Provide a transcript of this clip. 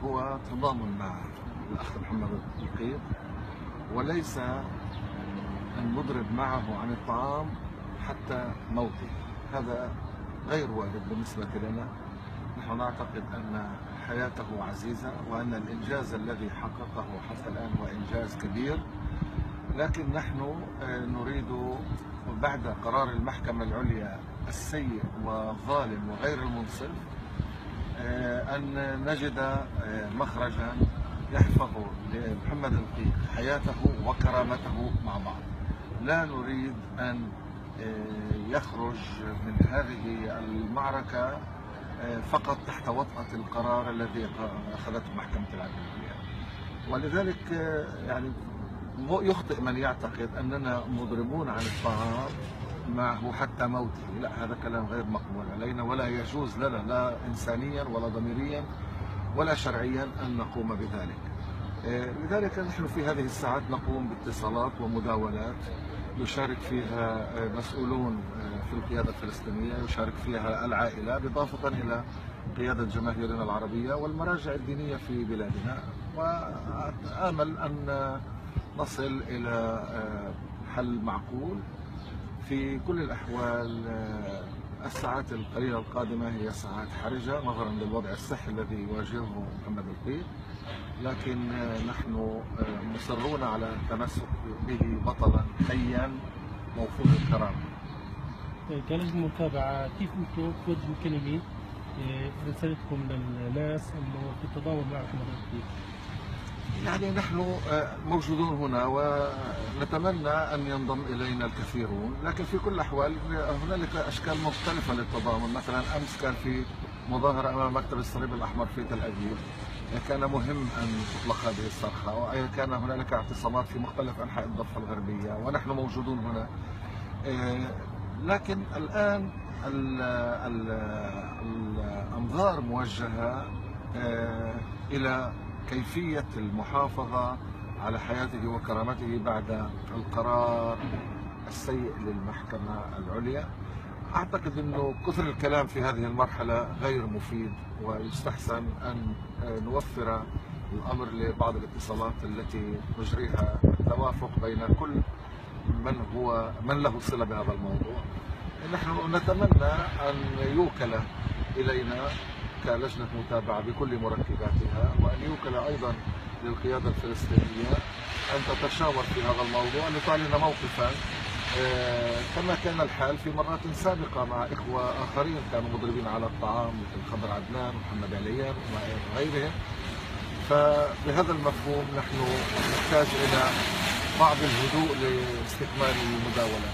هو تضامن مع الأخ محمد القيط، وليس أن نضرب معه عن الطعام حتى موته. هذا غير وارد بالنسبة لنا. نحن نعتقد أن حياته عزيزة، وأن الإنجاز الذي حققه حتى الآن هو إنجاز كبير، لكن نحن نريد بعد قرار المحكمة العليا السيء والظالم وغير المنصف أن نجد مخرجا يحفظ لمحمد القيط حياته وكرامته مع بعض. لا نريد أن يخرج من هذه المعركة فقط تحت وطأة القرار الذي أخذته محكمة العدل العليا. ولذلك يعني يخطئ من يعتقد أننا مضربون عن الطعام معه حتى موته. لا، هذا كلام غير مقبول علينا، ولا يجوز لنا لا إنسانيا ولا ضميريا ولا شرعيا أن نقوم بذلك. لذلك نحن في هذه الساعات نقوم باتصالات ومداولات يشارك فيها مسؤولون في القيادة الفلسطينية، يشارك فيها العائلة، إضافة إلى قيادة جماهيرنا العربية والمراجع الدينية في بلادنا. وآمل أن نصل إلى حل معقول. في كل الأحوال الساعات القليلة القادمة هي ساعات حرجة نظرا للوضع الصحي الذي يواجهه محمد القيط، لكن نحن مصرون على التمسك به بطلا حيا موفور الكرامة. كلجنة متابعة، كيف انتم توجهوا كلمة رسالتكم للناس انه في التضامن مع محمد القيط؟ يعني نحن موجودون هنا ونتمنى أن ينضم إلينا الكثيرون، لكن في كل الأحوال هنالك أشكال مختلفة للتضامن. مثلا أمس كان في مظاهرة أمام مكتب الصليب الأحمر في تل أبيب، كان مهم أن تطلق هذه الصرخة، وكان هنالك اعتصامات في مختلف أنحاء الضفة الغربية ونحن موجودون هنا. لكن الآن الأنظار موجهة إلى كيفية المحافظة على حياته وكرامته بعد القرار السيء للمحكمة العليا. أعتقد أنه كثر الكلام في هذه المرحلة غير مفيد، ويستحسن أن نوفر الأمر لبعض الاتصالات التي نجريها التوافق بين كل من له صلة بهذا الموضوع. نحن نتمنى أن يوكل إلينا كلجنة متابعة بكل مركباتها، وأن يوكل أيضا للقيادة الفلسطينية أن تتشاور في هذا الموضوع لتعلن موقفا كما كان الحال في مرات سابقة مع إخوة آخرين كانوا مضربين على الطعام مثل خضر عدنان ومحمد عليان وغيرهم. فبهذا المفهوم نحن نحتاج إلى بعض الهدوء لاستكمال المداولة.